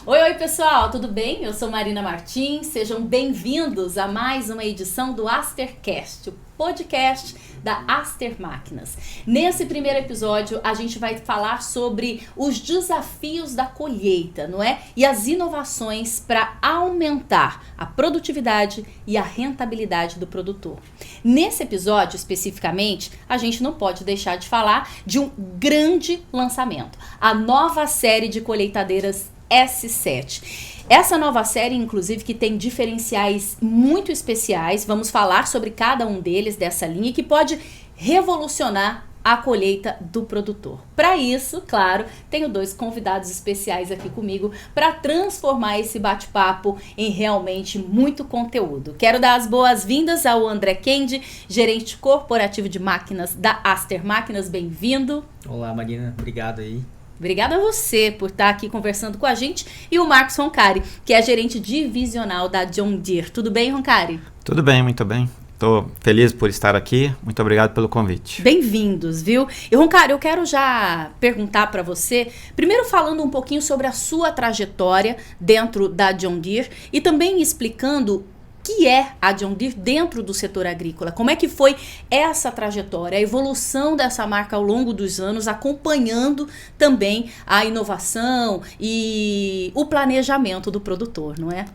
Oi, pessoal, tudo bem? Eu sou Marina Martins, sejam bem-vindos a mais uma edição do Astercast, o podcast da Aster Máquinas. Nesse primeiro episódio, a gente vai falar sobre os desafios da colheita, não é? E as inovações para aumentar a produtividade e a rentabilidade do produtor. Nesse episódio, especificamente, a gente não pode deixar de falar de um grande lançamento, a nova série de colheitadeiras S7. Essa nova série, inclusive, que tem diferenciais muito especiais, vamos falar sobre cada um deles dessa linha, que pode revolucionar a colheita do produtor. Para isso, claro, tenho dois convidados especiais aqui comigo para transformar esse bate-papo em realmente muito conteúdo. Quero dar as boas-vindas ao André Kendi, gerente corporativo de máquinas da Aster Máquinas. Bem-vindo. Olá, Marina. Obrigado aí. Obrigada a você por estar aqui conversando com a gente. E o Marcos Roncari, que é gerente divisional da John Deere. Tudo bem, Roncari? Tudo bem, muito bem. Estou feliz por estar aqui. Muito obrigado pelo convite. Bem-vindos, viu? E, Roncari, eu quero já perguntar para você, primeiro falando um pouquinho sobre a sua trajetória dentro da John Deere e também explicando que é a John Deere dentro do setor agrícola. Como é que foi essa trajetória, a evolução dessa marca ao longo dos anos, acompanhando também a inovação e o planejamento do produtor, não é?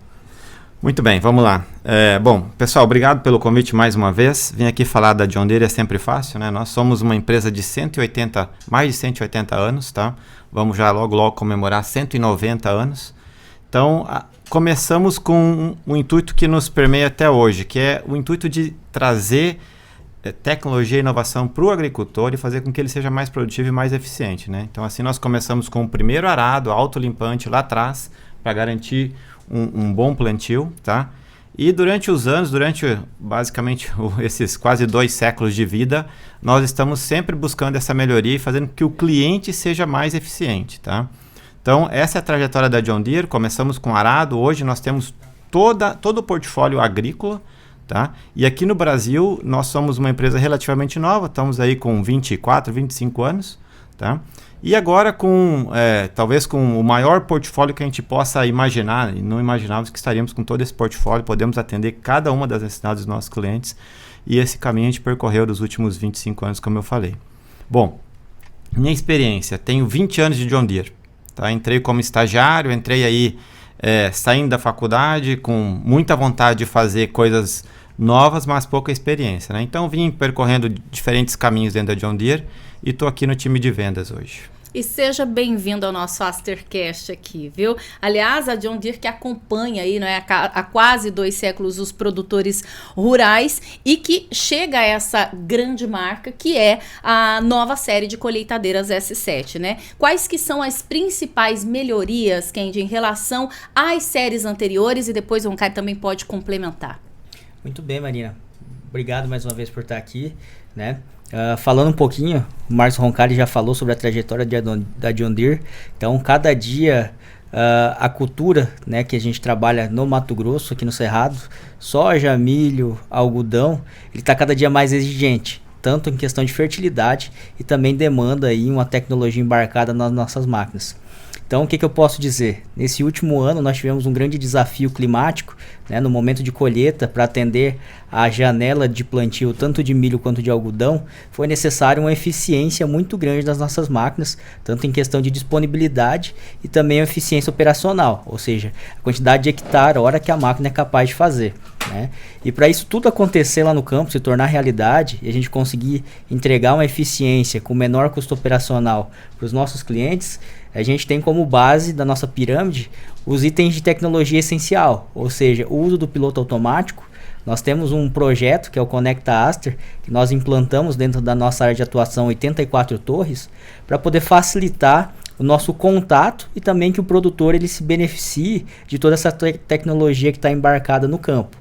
Muito bem, vamos lá. Bom, pessoal, obrigado pelo convite mais uma vez. Vim aqui falar da John Deere, é sempre fácil, né? Nós somos uma empresa de mais de 180 anos, tá? Vamos já logo comemorar 190 anos. Então, começamos com um intuito que nos permeia até hoje, que é o intuito de trazer tecnologia e inovação para o agricultor e fazer com que ele seja mais produtivo e mais eficiente, né? Então, assim, nós começamos com o primeiro arado autolimpante lá atrás, para garantir um bom plantio, tá? E durante os anos, basicamente esses quase 2 séculos de vida, nós estamos sempre buscando essa melhoria e fazendo com que o cliente seja mais eficiente, tá? Então, essa é a trajetória da John Deere. Começamos com arado, hoje nós temos todo o portfólio agrícola, tá? E aqui no Brasil, nós somos uma empresa relativamente nova, estamos aí com 24, 25 anos, tá? E agora talvez com o maior portfólio que a gente possa imaginar, e não imaginávamos que estaríamos com todo esse portfólio, podemos atender cada uma das necessidades dos nossos clientes, e esse caminho a gente percorreu dos últimos 25 anos, como eu falei. Bom, minha experiência, tenho 20 anos de John Deere. Tá? Entrei como estagiário, entrei aí saindo da faculdade com muita vontade de fazer coisas novas, mas pouca experiência, né? Então vim percorrendo diferentes caminhos dentro da John Deere e estou aqui no time de vendas hoje. E seja bem-vindo ao nosso Astercast aqui, viu? Aliás, a John Deere que acompanha aí, não é, há quase 2 séculos os produtores rurais e que chega a essa grande marca que é a nova série de colheitadeiras S7, né? Quais que são as principais melhorias, Kendi, em relação às séries anteriores, e depois o Roncari também pode complementar. Muito bem, Marina. Obrigado mais uma vez por estar aqui, né? Falando um pouquinho, o Marcos Roncari já falou sobre a trajetória da John Deere. Então, cada dia a cultura, né, que a gente trabalha no Mato Grosso, aqui no Cerrado, soja, milho, algodão, ele está cada dia mais exigente, tanto em questão de fertilidade e também demanda aí uma tecnologia embarcada nas nossas máquinas. Então, o que eu posso dizer? Nesse último ano, nós tivemos um grande desafio climático, né, no momento de colheita, para atender a janela de plantio, tanto de milho quanto de algodão, foi necessário uma eficiência muito grande das nossas máquinas, tanto em questão de disponibilidade e também a eficiência operacional, ou seja, a quantidade de hectare hora que a máquina é capaz de fazer, né? E para isso tudo acontecer lá no campo, se tornar realidade, e a gente conseguir entregar uma eficiência com menor custo operacional para os nossos clientes, a gente tem como base da nossa pirâmide os itens de tecnologia essencial, ou seja, o uso do piloto automático. Nós temos um projeto que é o Conecta Aster, que nós implantamos dentro da nossa área de atuação 84 torres, para poder facilitar o nosso contato e também que o produtor ele se beneficie de toda essa tecnologia que está embarcada no campo,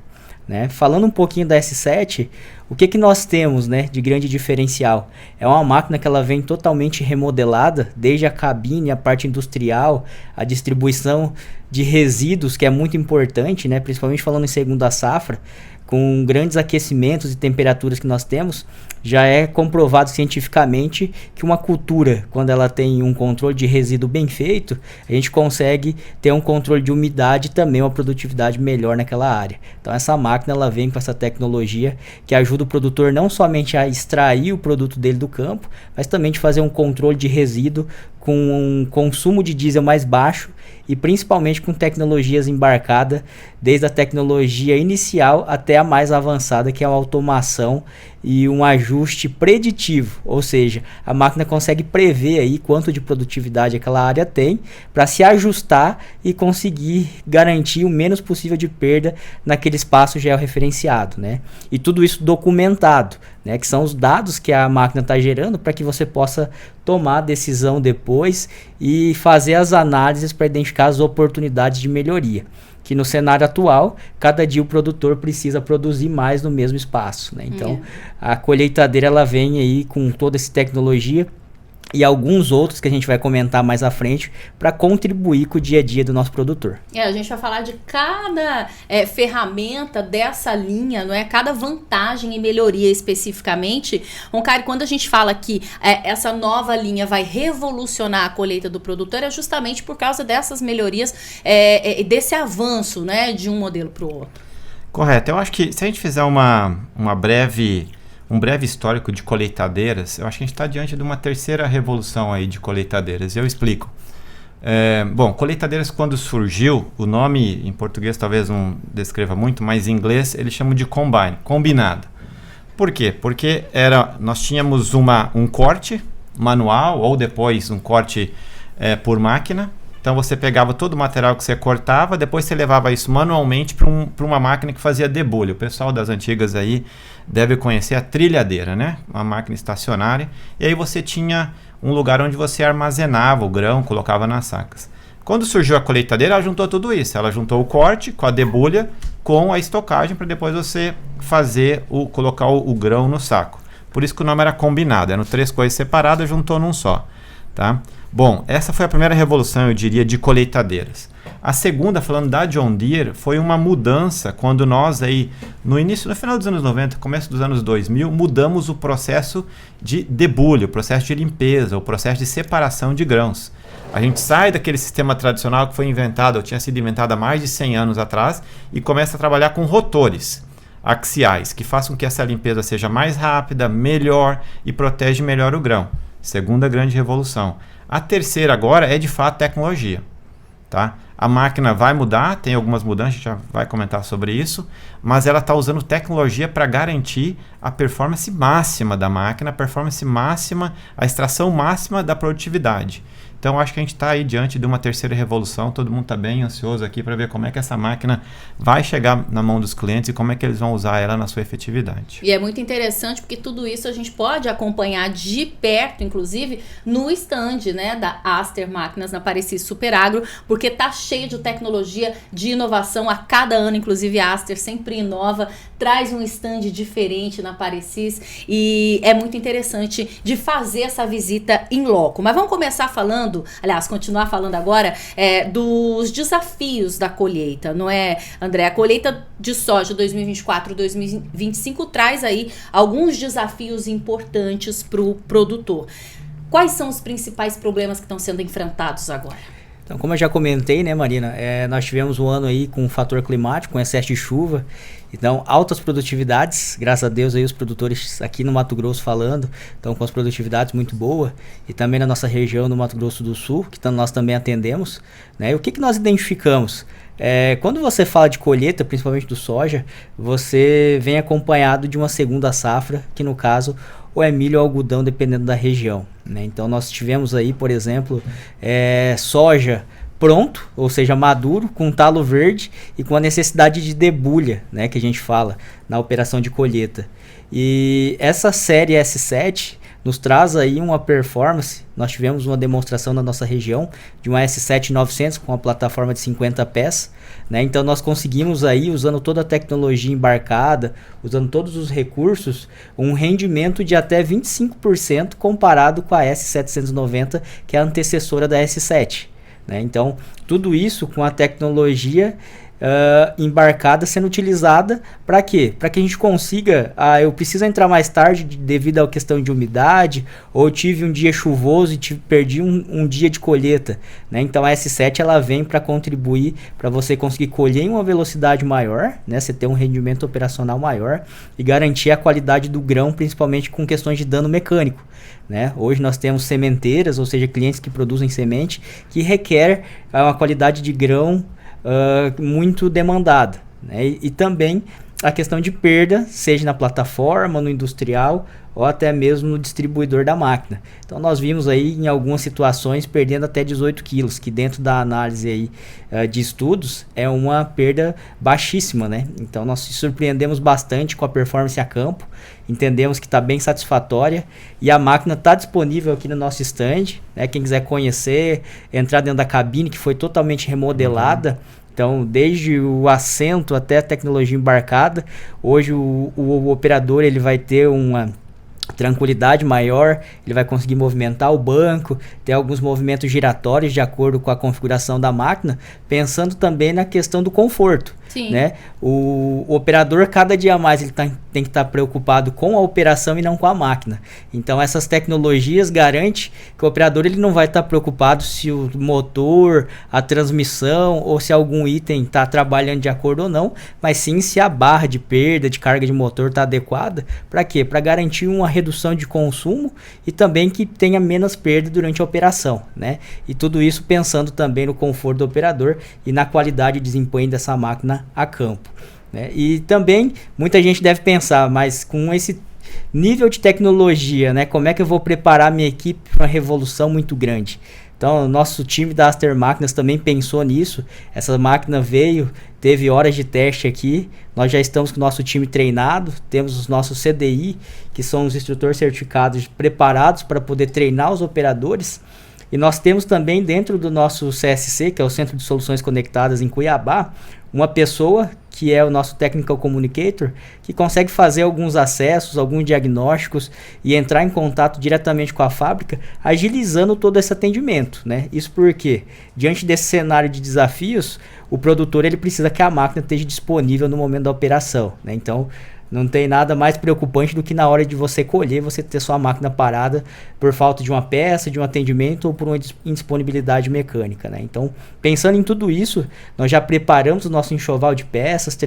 né? Falando um pouquinho da S7, o que nós temos, né, de grande diferencial? É uma máquina que ela vem totalmente remodelada, desde a cabine, a parte industrial, a distribuição de resíduos, que é muito importante, né, principalmente falando em segunda safra, com grandes aquecimentos e temperaturas que nós temos, já é comprovado cientificamente que uma cultura, quando ela tem um controle de resíduo bem feito, a gente consegue ter um controle de umidade e também uma produtividade melhor naquela área. Então essa máquina ela vem com essa tecnologia que ajuda o produtor não somente a extrair o produto dele do campo, mas também de fazer um controle de resíduo com um consumo de diesel mais baixo e principalmente com tecnologias embarcadas, desde a tecnologia inicial até a mais avançada, que é a automação e um ajuste preditivo, ou seja, a máquina consegue prever aí quanto de produtividade aquela área tem para se ajustar e conseguir garantir o menos possível de perda naquele espaço georreferenciado, né? E tudo isso documentado, né? Que são os dados que a máquina está gerando para que você possa tomar a decisão depois e fazer as análises para identificar as oportunidades de melhoria. Que no cenário atual, cada dia o produtor precisa produzir mais no mesmo espaço, né? Então, a colheitadeira ela vem aí com toda essa tecnologia e alguns outros que a gente vai comentar mais à frente para contribuir com o dia a dia do nosso produtor. A gente vai falar de cada ferramenta dessa linha, não é? Cada vantagem e melhoria especificamente. Roncari, quando a gente fala que essa nova linha vai revolucionar a colheita do produtor, é justamente por causa dessas melhorias, desse avanço, né, de um modelo para o outro. Correto. Eu acho que se a gente fizer um breve histórico de colheitadeiras, eu acho que a gente está diante de uma terceira revolução aí de colheitadeiras. Eu explico. Bom, colheitadeiras quando surgiu, o nome em português talvez não descreva muito, mas em inglês eles chamam de combine, combinado. Por quê? Porque nós tínhamos um corte manual ou depois um corte por máquina. Então você pegava todo o material que você cortava, depois você levava isso manualmente para uma máquina que fazia debulha. O pessoal das antigas aí deve conhecer a trilhadeira, né? Uma máquina estacionária. E aí você tinha um lugar onde você armazenava o grão, colocava nas sacas. Quando surgiu a colheitadeira, ela juntou tudo isso. Ela juntou o corte com a debulha com a estocagem para depois você colocar o grão no saco. Por isso que o nome era combinado. Eram 3 coisas separadas, juntou num só, tá? Bom, essa foi a primeira revolução, eu diria, de colheitadeiras. A segunda, falando da John Deere, foi uma mudança quando nós aí, no final dos anos 90, começo dos anos 2000, mudamos o processo de debulha, o processo de limpeza, o processo de separação de grãos. A gente sai daquele sistema tradicional que foi inventado, ou tinha sido inventado há mais de 100 anos atrás, e começa a trabalhar com rotores axiais, que façam com que essa limpeza seja mais rápida, melhor e protege melhor o grão. Segunda grande revolução. A terceira agora é de fato tecnologia, tá? A máquina vai mudar, tem algumas mudanças, a gente já vai comentar sobre isso, mas ela está usando tecnologia para garantir a performance máxima da máquina, a performance máxima, a extração máxima da produtividade. Então, acho que a gente está aí diante de uma terceira revolução. Todo mundo está bem ansioso aqui para ver como é que essa máquina vai chegar na mão dos clientes e como é que eles vão usar ela na sua efetividade. E é muito interessante porque tudo isso a gente pode acompanhar de perto, inclusive, no stand, né, da Aster Máquinas na Parecis Superagro, porque tá cheio de tecnologia, de inovação a cada ano. Inclusive, a Aster sempre inova, traz um stand diferente na Parecis e é muito interessante de fazer essa visita in loco. Mas vamos começar continuar falando agora dos desafios da colheita, não é, André? A colheita de soja 2024-2025 traz aí alguns desafios importantes para o produtor. Quais são os principais problemas que estão sendo enfrentados agora? Então, como eu já comentei, né, Marina, nós tivemos um ano aí com um fator climático, com excesso de chuva. Então, altas produtividades, graças a Deus aí os produtores aqui no Mato Grosso falando, estão com as produtividades muito boas, e também na nossa região no Mato Grosso do Sul, que nós também atendemos, né? E o que nós identificamos? Quando você fala de colheita, principalmente do soja, você vem acompanhado de uma segunda safra, que no caso ou é milho ou algodão, dependendo da região, né? Então nós tivemos aí, por exemplo, soja pronto, ou seja, maduro, com talo verde e com a necessidade de debulha, né, que a gente fala na operação de colheita. E essa série S7, nos traz aí uma performance. Nós tivemos uma demonstração na nossa região de uma S7-900 com uma plataforma de 50 pés, né? Então nós conseguimos aí, usando toda a tecnologia embarcada, usando todos os recursos, um rendimento de até 25% comparado com a S790, que é a antecessora da S7, né? Então tudo isso com a tecnologia embarcada sendo utilizada para quê? Para que a gente consiga, eu preciso entrar mais tarde devido à questão de umidade, ou tive um dia chuvoso e perdi um dia de colheita, né? Então a S7 ela vem para contribuir para você conseguir colher em uma velocidade maior, né? Você ter um rendimento operacional maior e garantir a qualidade do grão, principalmente com questões de dano mecânico, né? Hoje nós temos sementeiras, ou seja, clientes que produzem semente, que requer uma qualidade de grão muito demandada, né? E também a questão de perda, seja na plataforma, no industrial ou até mesmo no distribuidor da máquina. Então nós vimos aí em algumas situações perdendo até 18 quilos, que dentro da análise aí, de estudos é uma perda baixíssima, né? Então nós se surpreendemos bastante com a performance a campo, entendemos que está bem satisfatória e a máquina está disponível aqui no nosso stand, né? Quem quiser conhecer, entrar dentro da cabine que foi totalmente remodelada. Então, desde o assento até a tecnologia embarcada, hoje o operador ele vai ter uma tranquilidade maior, ele vai conseguir movimentar o banco, ter alguns movimentos giratórios de acordo com a configuração da máquina, pensando também na questão do conforto. Sim. Né? O operador, cada dia mais, ele tem que estar preocupado com a operação e não com a máquina. Então, essas tecnologias garantem que o operador ele não vai estar preocupado se o motor, a transmissão ou se algum item está trabalhando de acordo ou não, mas sim se a barra de perda, de carga de motor está adequada. Para quê? Para garantir uma redução de consumo e também que tenha menos perda durante a operação, né? E tudo isso pensando também no conforto do operador e na qualidade de desempenho dessa máquina a campo, né? E também muita gente deve pensar, mas com esse nível de tecnologia, né, como é que eu vou preparar minha equipe para uma revolução muito grande? Então, o nosso time da Aster Máquinas também pensou nisso. Essa máquina veio, teve horas de teste aqui. Nós já estamos com o nosso time treinado. Temos os nossos CDI, que são os instrutores certificados preparados para poder treinar os operadores. E nós temos também dentro do nosso CSC, que é o Centro de Soluções Conectadas em Cuiabá, uma pessoa que é o nosso Technical Communicator, que consegue fazer alguns acessos, alguns diagnósticos e entrar em contato diretamente com a fábrica, agilizando todo esse atendimento, né? Isso porque, diante desse cenário de desafios, o produtor ele precisa que a máquina esteja disponível no momento da operação, né? Então, não tem nada mais preocupante do que na hora de você colher, você ter sua máquina parada por falta de uma peça, de um atendimento ou por uma indisponibilidade mecânica, né? Então, pensando em tudo isso, nós já preparamos o nosso enxoval de peças,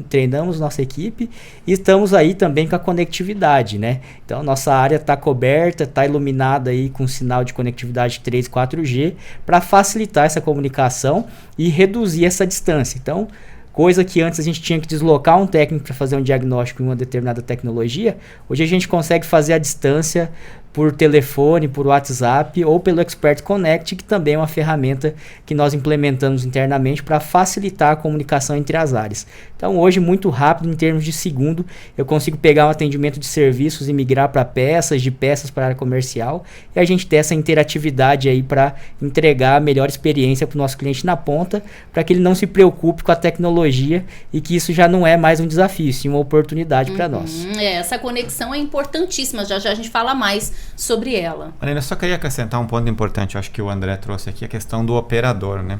treinamos nossa equipe e estamos aí também com a conectividade, né? Então, nossa área está coberta, está iluminada aí com sinal de conectividade 3, 4G para facilitar essa comunicação e reduzir essa distância. Então, coisa que antes a gente tinha que deslocar um técnico para fazer um diagnóstico em uma determinada tecnologia, hoje a gente consegue fazer à distância por telefone, por WhatsApp ou pelo Expert Connect, que também é uma ferramenta que nós implementamos internamente para facilitar a comunicação entre as áreas. Então hoje, muito rápido, em termos de segundo, eu consigo pegar um atendimento de serviços e migrar para peças, de peças para a área comercial, e a gente ter essa interatividade aí para entregar a melhor experiência para o nosso cliente na ponta, para que ele não se preocupe com a tecnologia e que isso já não é mais um desafio, sim uma oportunidade para nós. Essa conexão é importantíssima, já a gente fala mais sobre ela. Marina, eu só queria acrescentar um ponto importante, eu acho que o André trouxe aqui, a questão do operador, né?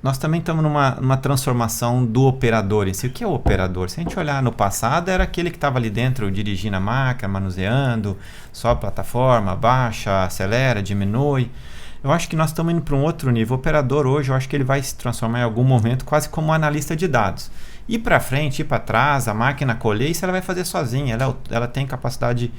Nós também estamos numa transformação do operador em si. O que é o operador? Se a gente olhar no passado, era aquele que estava ali dentro dirigindo a máquina, manuseando, sobe a plataforma, baixa, acelera, diminui. Eu acho que nós estamos indo para um outro nível. O operador hoje, eu acho que ele vai se transformar em algum momento quase como um analista de dados. Ir para frente, ir para trás, a máquina colher, isso ela vai fazer sozinha. Ela tem capacidade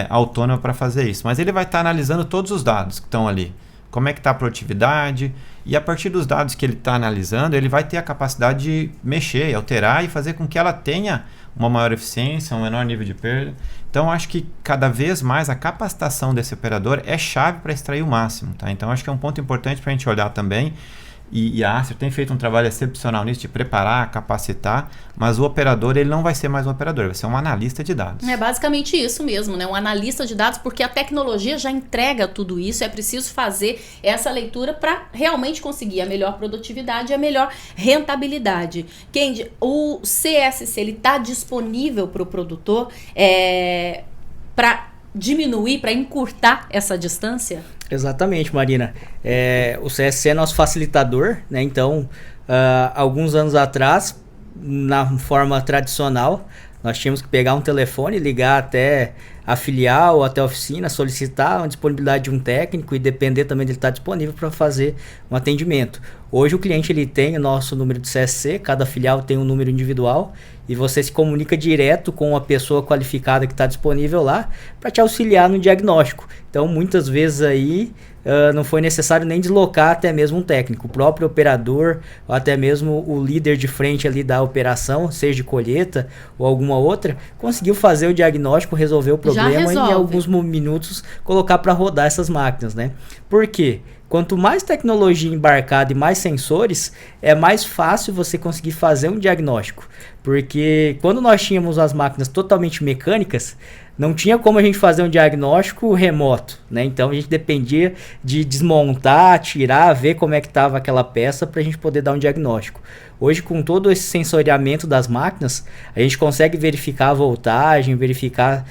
autônoma para fazer isso. Mas ele vai estar analisando todos os dados que estão ali. Como é que está a produtividade, e a partir dos dados que ele está analisando, ele vai ter a capacidade de mexer, alterar e fazer com que ela tenha uma maior eficiência, um menor nível de perda. Então, acho que cada vez mais a capacitação desse operador é chave para extrair o máximo, tá? Então, acho que é um ponto importante para a gente olhar também. e a Aster tem feito um trabalho excepcional nisso, de preparar, capacitar, mas o operador, ele não vai ser mais um operador, vai ser um analista de dados. É basicamente isso mesmo, né? Um analista de dados, porque a tecnologia já entrega tudo isso, é preciso fazer essa leitura para realmente conseguir a melhor produtividade e a melhor rentabilidade. Kendi, o CSC, ele está disponível para o produtor para diminuir, para encurtar essa distância? Exatamente, Marina. O CSC é nosso facilitador, né? Então, alguns anos atrás, na forma tradicional, nós tínhamos que pegar um telefone, ligar até a filial ou até a oficina, solicitar a disponibilidade de um técnico e depender também dele estar disponível para fazer um atendimento. Hoje o cliente ele tem o nosso número de CSC, cada filial tem um número individual e você se comunica direto com a pessoa qualificada que está disponível lá para te auxiliar no diagnóstico. Então muitas vezes aí não foi necessário nem deslocar até mesmo um técnico. O próprio operador ou até mesmo o líder de frente ali da operação, seja de colheita ou alguma outra, conseguiu fazer o diagnóstico, resolver o problema e em alguns minutos colocar para rodar essas máquinas, né? Por quê? Quanto mais tecnologia embarcada e mais sensores, é mais fácil você conseguir fazer um diagnóstico. Porque quando nós tínhamos as máquinas totalmente mecânicas, não tinha como a gente fazer um diagnóstico remoto, né? Então a gente dependia de desmontar, tirar, ver como é que estava aquela peça para a gente poder dar um diagnóstico. Hoje, com todo esse sensoriamento das máquinas, a gente consegue verificar a voltagem, verificar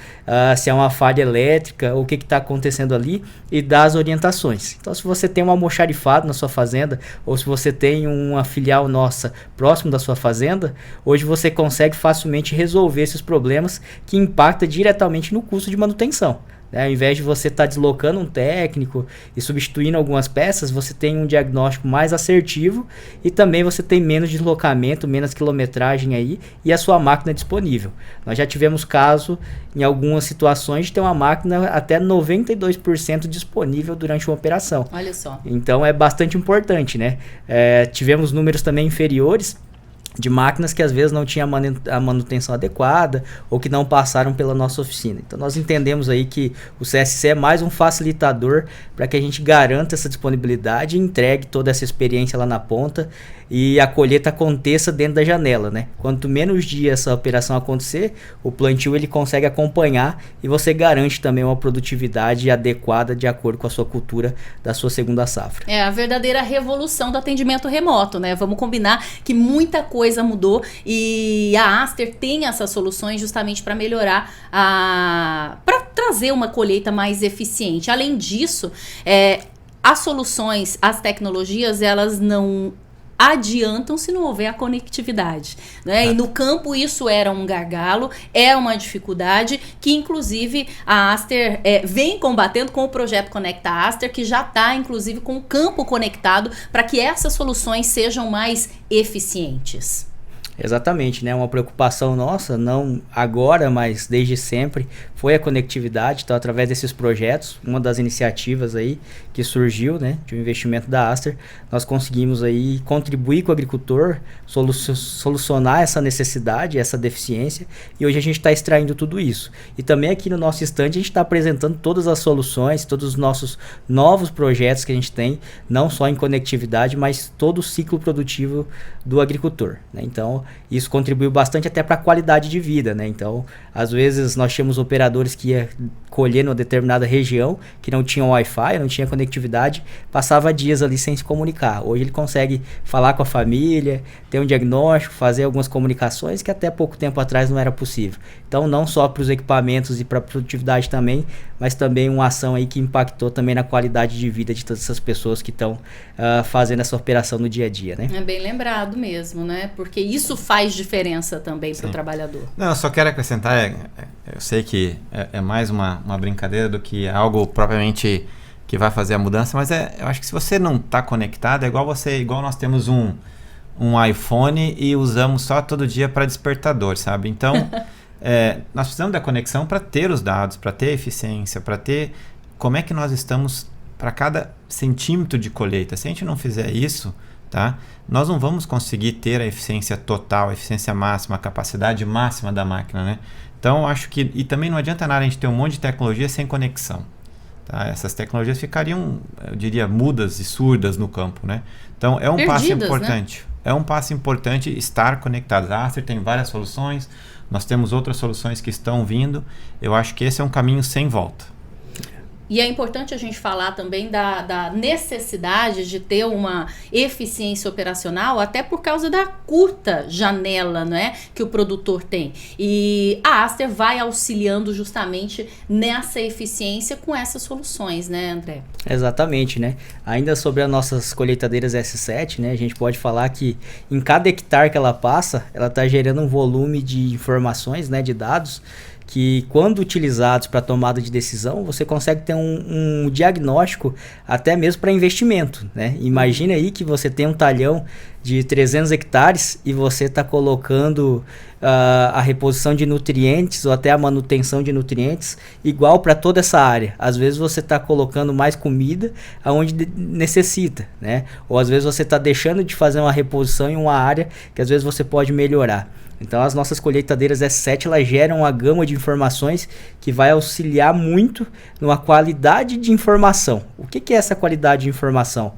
se é uma falha elétrica, o que está acontecendo ali e dar as orientações. Então, se você tem um almoxarifado na sua fazenda ou se você tem uma filial nossa próximo da sua fazenda, hoje você consegue facilmente resolver esses problemas que impactam diretamente no custo de manutenção. Ao invés de você estar deslocando um técnico e substituindo algumas peças, você tem um diagnóstico mais assertivo e também você tem menos deslocamento, menos quilometragem aí e a sua máquina disponível. Nós já tivemos caso em algumas situações de ter uma máquina até 92% disponível durante uma operação. Olha só. Então é bastante importante, né? Tivemos números também inferiores de máquinas que às vezes não tinham a manutenção adequada ou que não passaram pela nossa oficina. Então nós entendemos aí que o CSC é mais um facilitador para que a gente garanta essa disponibilidade e entregue toda essa experiência lá na ponta e a colheita aconteça dentro da janela, né? Quanto menos dia essa operação acontecer, o plantio ele consegue acompanhar e você garante também uma produtividade adequada de acordo com a sua cultura da sua segunda safra. É a verdadeira revolução do atendimento remoto, né? Vamos combinar que muita coisa mudou e a Aster tem essas soluções justamente para melhorar, para trazer uma colheita mais eficiente. Além disso, as soluções, as tecnologias, elas não adiantam se não houver a conectividade, né? E no campo isso era um gargalo, é uma dificuldade que inclusive a Aster vem combatendo com o projeto Conecta Aster, que já está inclusive com o campo conectado para que essas soluções sejam mais eficientes. Exatamente, né? Uma preocupação nossa, não agora, mas desde sempre, foi a conectividade. Então, através desses projetos, uma das iniciativas aí que surgiu, né, de um investimento da Aster, nós conseguimos aí contribuir com o agricultor, solucionar essa necessidade, essa deficiência, e hoje a gente está extraindo tudo isso. E também aqui no nosso stand a gente está apresentando todas as soluções, todos os nossos novos projetos que a gente tem, não só em conectividade, mas todo o ciclo produtivo do agricultor, né? Então, isso contribuiu bastante até para a qualidade de vida, né? Então, às vezes nós tínhamos operadores que ia colher numa determinada região, que não tinha Wi-Fi, não tinha conectividade, passava dias ali sem se comunicar. Hoje ele consegue falar com a família, ter um diagnóstico, fazer algumas comunicações que até pouco tempo atrás não era possível. Então, não só para os equipamentos e para a produtividade também, mas também uma ação aí que impactou também na qualidade de vida de todas essas pessoas que estão fazendo essa operação no dia a dia, né? É bem lembrado mesmo, né? Porque isso faz diferença também para o trabalhador. Não, eu só quero acrescentar, eu sei que é mais uma brincadeira do que algo propriamente que vai fazer a mudança, mas eu acho que se você não está conectado, é igual nós temos um iPhone e usamos só todo dia para despertador, sabe? Então, nós precisamos da conexão para ter os dados, para ter eficiência, para ter como é que nós estamos para cada centímetro de colheita. Se a gente não fizer isso, tá? Nós não vamos conseguir ter a eficiência total, a eficiência máxima, a capacidade máxima da máquina, né? Então, acho que... E também não adianta nada a gente ter um monte de tecnologia sem conexão. tá? Essas tecnologias ficariam, eu diria, mudas e surdas no campo, né? Então, é um passo importante. Né? É um passo importante estar conectados. A Aster tem várias soluções, nós temos outras soluções que estão vindo. Eu acho que esse é um caminho sem volta. E é importante a gente falar também da necessidade de ter uma eficiência operacional, até por causa da curta janela, né, que o produtor tem. E a Aster vai auxiliando justamente nessa eficiência com essas soluções, né, André? Exatamente, né? Ainda sobre as nossas colheitadeiras S7, né, a gente pode falar que em cada hectare que ela passa, ela está gerando um volume de informações, né, de dados, que quando utilizados para tomada de decisão, você consegue ter um diagnóstico até mesmo para investimento, né? Imagina aí que você tem um talhão de 300 hectares e você está colocando a reposição de nutrientes ou até a manutenção de nutrientes igual para toda essa área. Às vezes você está colocando mais comida aonde necessita, né? Ou às vezes você está deixando de fazer uma reposição em uma área que às vezes você pode melhorar. Então as nossas colheitadeiras S7 elas geram uma gama de informações que vai auxiliar muito numa qualidade de informação. O que é essa qualidade de informação?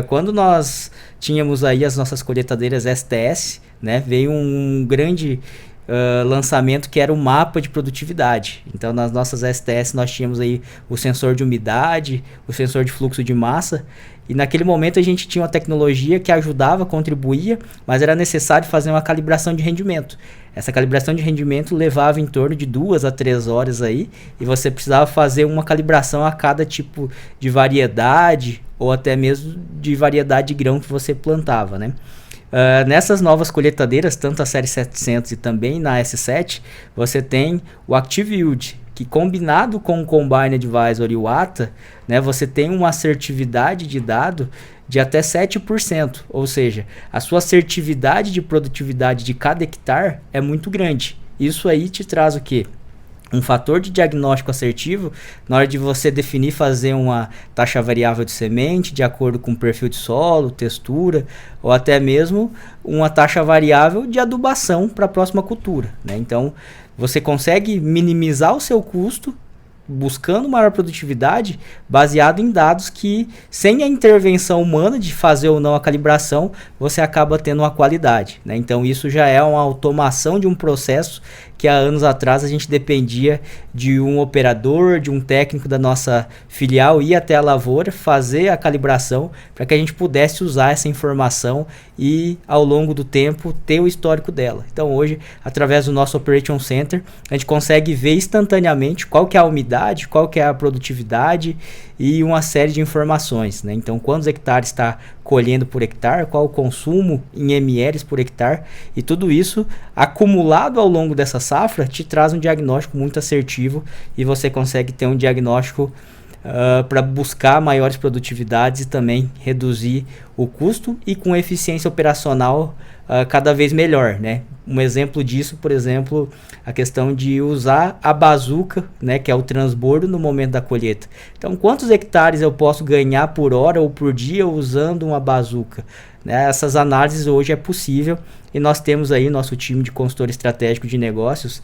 Quando nós tínhamos aí as nossas colheitadeiras STS, né, veio um grande lançamento que era o mapa de produtividade. Então nas nossas STS nós tínhamos aí o sensor de umidade, o sensor de fluxo de massa. E naquele momento a gente tinha uma tecnologia que ajudava, contribuía, mas era necessário fazer uma calibração de rendimento. Essa calibração de rendimento levava em torno de 2 a 3 horas aí, e você precisava fazer uma calibração a cada tipo de variedade, ou até mesmo de variedade de grão que você plantava, né? Nessas novas colheitadeiras, tanto a série 700 e também na S7, você tem o Active Yield, que combinado com o Combine Advisor e o ATA, né, você tem uma assertividade de dado de até 7%, ou seja, a sua assertividade de produtividade de cada hectare é muito grande. Isso aí te traz o quê? Um fator de diagnóstico assertivo na hora de você definir fazer uma taxa variável de semente de acordo com o perfil de solo, textura, ou até mesmo uma taxa variável de adubação para a próxima cultura, né? Então, você consegue minimizar o seu custo buscando maior produtividade baseado em dados que, sem a intervenção humana de fazer ou não a calibração, você acaba tendo uma qualidade, né? Então isso já é uma automação de um processo que há anos atrás a gente dependia de um operador, de um técnico da nossa filial ir até a lavoura, fazer a calibração para que a gente pudesse usar essa informação e ao longo do tempo ter o histórico dela. Então hoje, através do nosso Operation Center, a gente consegue ver instantaneamente qual que é a umidade, qual que é a produtividade e uma série de informações, né? Então quantos hectares está colhendo por hectare, qual o consumo em ml por hectare, e tudo isso acumulado ao longo dessa safra te traz um diagnóstico muito assertivo e você consegue ter um diagnóstico para buscar maiores produtividades e também reduzir o custo e com eficiência operacional cada vez melhor, né? Um exemplo disso, por exemplo, a questão de usar a bazuca, né, que é o transbordo no momento da colheita. Então, quantos hectares eu posso ganhar por hora ou por dia usando uma bazuca? Né? Essas análises hoje é possível e nós temos aí nosso time de consultor estratégico de negócios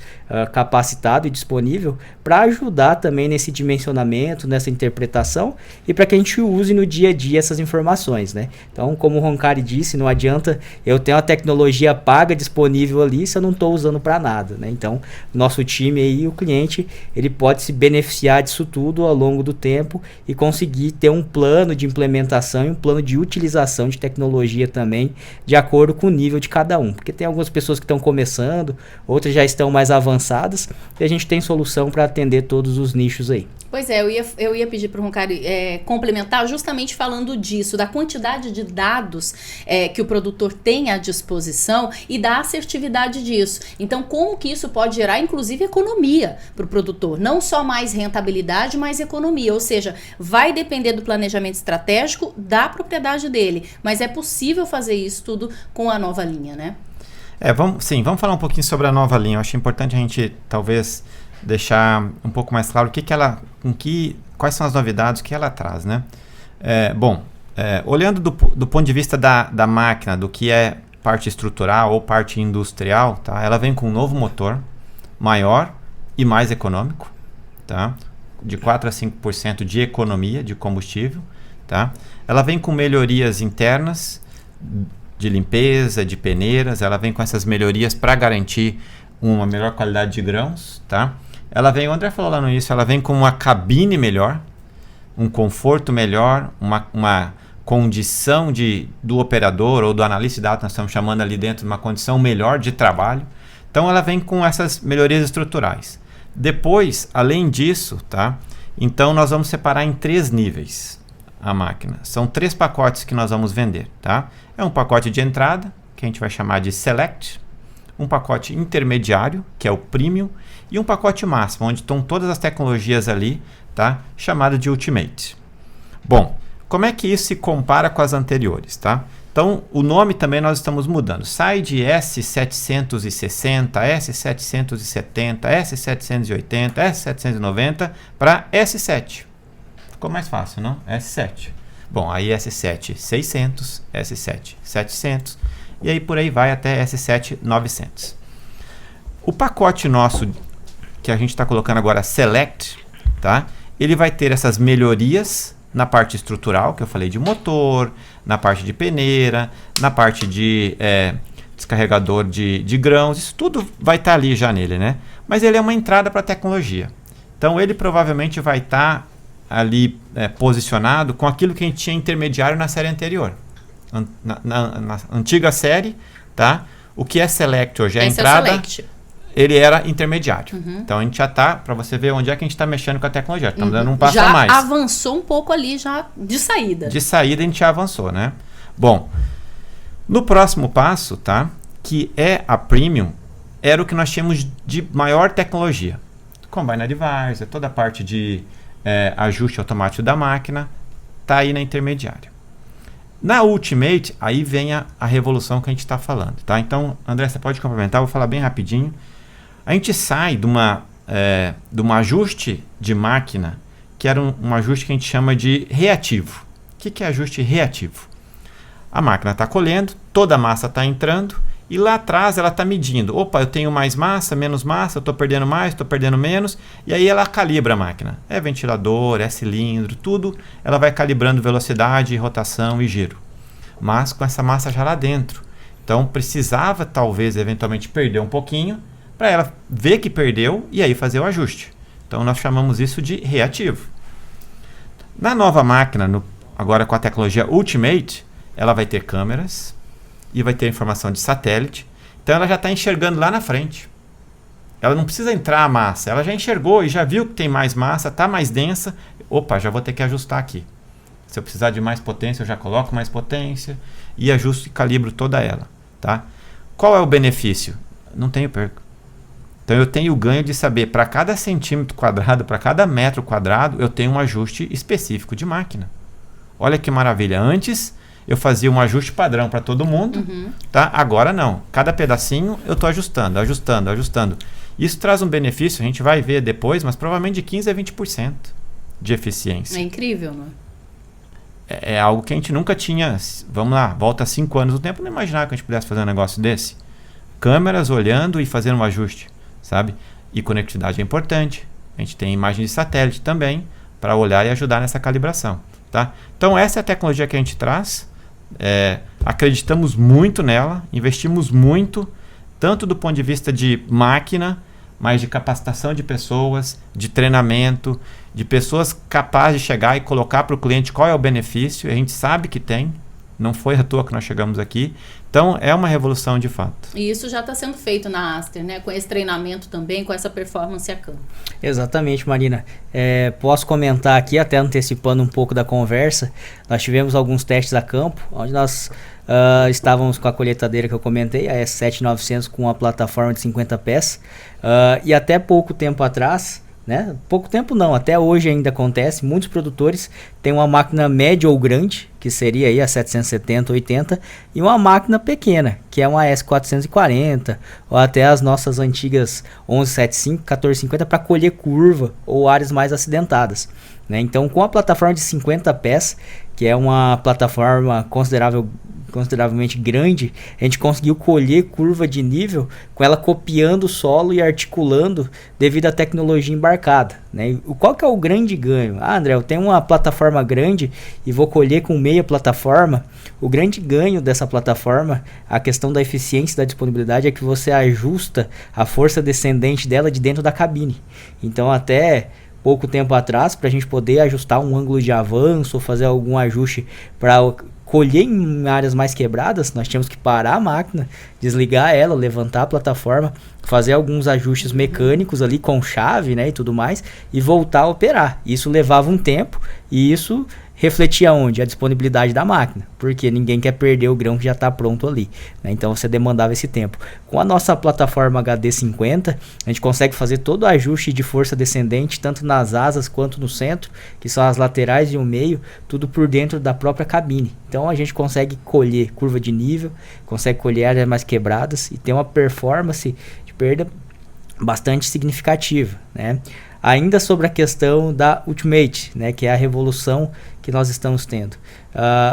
capacitado e disponível para ajudar também nesse dimensionamento, nessa interpretação e para que a gente use no dia a dia essas informações, né? Então, como o Roncari disse, não adianta eu ter uma tecnologia paga disponível ali se eu não estou usando para nada, né? Então, nosso time aí, o cliente, ele pode se beneficiar disso tudo ao longo do tempo e conseguir ter um plano de implementação e um plano de utilização de tecnologia também, de acordo com o nível de cada um. Porque tem algumas pessoas que estão começando, outras já estão mais avançadas, e a gente tem solução para atender todos os nichos aí. Pois é, eu ia pedir para o Roncari complementar justamente falando disso, da quantidade de dados que o produtor tem à disposição e da assertividade disso. Então, como que isso pode gerar, inclusive, economia para o produtor? Não só mais rentabilidade, mas economia. Ou seja, vai depender do planejamento estratégico da propriedade dele. Mas é possível fazer isso tudo com a nova linha, né? Vamos falar um pouquinho sobre a nova linha. Eu acho importante a gente, talvez, deixar um pouco mais claro quais são as novidades que ela traz, né? Olhando do ponto de vista da máquina, do que é parte estrutural ou parte industrial, tá? Ela vem com um novo motor, maior e mais econômico, tá? de 4 a 5% de economia de combustível, tá? Ela vem com melhorias internas de limpeza, de peneiras, ela vem com essas melhorias para garantir uma melhor qualidade de grãos, tá? Ela vem, o André falou lá no início, ela vem com uma cabine melhor, um conforto melhor, uma condição do operador ou do analista de dados, nós estamos chamando ali dentro, uma condição melhor de trabalho. Então ela vem com essas melhorias estruturais. Depois, além disso, tá? Então nós vamos separar em 3 níveis a máquina. São 3 pacotes que nós vamos vender, tá? É um pacote de entrada, que a gente vai chamar de Select, um pacote intermediário, que é o Premium, e um pacote máximo, onde estão todas as tecnologias ali, tá? Chamado de Ultimate. Bom, como é que isso se compara com as anteriores, tá? Então, o nome também nós estamos mudando. Sai de S760, S770, S780, S790 para S7. Ficou mais fácil, não? S7. Bom, aí S7 600, S7 700 e aí por aí vai até S7 900. O pacote nosso que a gente está colocando agora, Select, tá? Ele vai ter essas melhorias na parte estrutural, que eu falei de motor, na parte de peneira, na parte de descarregador de grãos, isso tudo vai estar ali já nele, né? Mas ele é uma entrada para a tecnologia. Então ele provavelmente vai estar ali posicionado com aquilo que a gente tinha intermediário na série anterior. Na antiga série, tá? O que é Select hoje é a entrada, é Select. Ele era intermediário. Então a gente já está, para você ver onde é que a gente está mexendo com a tecnologia. Estamos dando um passo já a mais. Já avançou um pouco ali, já de saída. De saída a gente já avançou, né? Bom, no próximo passo, tá? Que é a Premium, era o que nós tínhamos de maior tecnologia. Combine Advisor, toda a parte de ajuste automático da máquina, tá aí na intermediária. Na Ultimate, aí vem a revolução que a gente está falando, tá? Então, André, você pode complementar, vou falar bem rapidinho. A gente sai de um ajuste de máquina, que era um ajuste que a gente chama de reativo. O que é ajuste reativo? A máquina está colhendo, toda a massa está entrando, e lá atrás ela está medindo. Opa, eu tenho mais massa, menos massa, eu estou perdendo mais, estou perdendo menos. E aí ela calibra a máquina. É ventilador, é cilindro, tudo. Ela vai calibrando velocidade, rotação e giro. Mas com essa massa já lá dentro. Então precisava talvez eventualmente perder um pouquinho para ela ver que perdeu e aí fazer o ajuste. Então nós chamamos isso de reativo. Na nova máquina, agora com a tecnologia Ultimate, ela vai ter câmeras e vai ter informação de satélite. Então ela já está enxergando lá na frente. Ela não precisa entrar a massa. Ela já enxergou e já viu que tem mais massa, está mais densa. Opa, já vou ter que ajustar aqui. Se eu precisar de mais potência, eu já coloco mais potência e ajusto e calibro toda ela. Tá? Qual é o benefício? Não tenho perca. Então eu tenho o ganho de saber para cada centímetro quadrado, para cada metro quadrado, eu tenho um ajuste específico de máquina. Olha que maravilha. Antes eu fazia um ajuste padrão para todo mundo, tá? Agora não. Cada pedacinho eu estou ajustando. Isso traz um benefício, a gente vai ver depois, mas provavelmente de 15% a 20% de eficiência. É incrível, né? É algo que a gente nunca tinha. Vamos lá, volta 5 anos no tempo, não imaginava que a gente pudesse fazer um negócio desse. Câmeras olhando e fazendo um ajuste, sabe? E conectividade é importante. A gente tem imagem de satélite também para olhar e ajudar nessa calibração, tá? Então essa é a tecnologia que a gente traz. Acreditamos muito nela, investimos muito, tanto do ponto de vista de máquina, mas de capacitação de pessoas, de treinamento, de pessoas capazes de chegar e colocar para o cliente qual é o benefício. A gente sabe que tem, não foi à toa que nós chegamos aqui. Então é uma revolução de fato. E isso já está sendo feito na Aster, né? Com esse treinamento também, com essa performance a campo. Exatamente, Marina. Posso comentar aqui, até antecipando um pouco da conversa, nós tivemos alguns testes a campo, onde nós estávamos com a colheitadeira que eu comentei, a S7900 com uma plataforma de 50 pés, e até pouco tempo atrás, né? Pouco tempo não, até hoje ainda acontece, muitos produtores têm uma máquina média ou grande, que seria aí a 770, 80, e uma máquina pequena, que é uma S440, ou até as nossas antigas 1175, 1450 para colher curva ou áreas mais acidentadas, né? Então, com a plataforma de 50 pés, que é uma plataforma consideravelmente grande, a gente conseguiu colher curva de nível com ela copiando o solo e articulando devido à tecnologia embarcada, né? Qual que é o grande ganho? André, eu tenho uma plataforma grande e vou colher com meia plataforma. O grande ganho dessa plataforma, a questão da eficiência e da disponibilidade, é que você ajusta a força descendente dela de dentro da cabine. Então, até pouco tempo atrás, para a gente poder ajustar um ângulo de avanço ou fazer algum ajuste para colher em áreas mais quebradas, nós tínhamos que parar a máquina, desligar ela, levantar a plataforma, fazer alguns ajustes mecânicos ali com chave, né, e tudo mais, e voltar a operar. Isso levava um tempo e isso refletia onde? A disponibilidade da máquina, porque ninguém quer perder o grão que já está pronto ali, né? Então você demandava esse tempo. Com a nossa plataforma HD50, a gente consegue fazer todo o ajuste de força descendente, tanto nas asas quanto no centro, que são as laterais e o meio, tudo por dentro da própria cabine. Então a gente consegue colher curva de nível, consegue colher áreas mais quebradas e tem uma performance de perda bastante significativa, né? Ainda sobre a questão da Ultimate, né, que é a revolução que nós estamos tendo.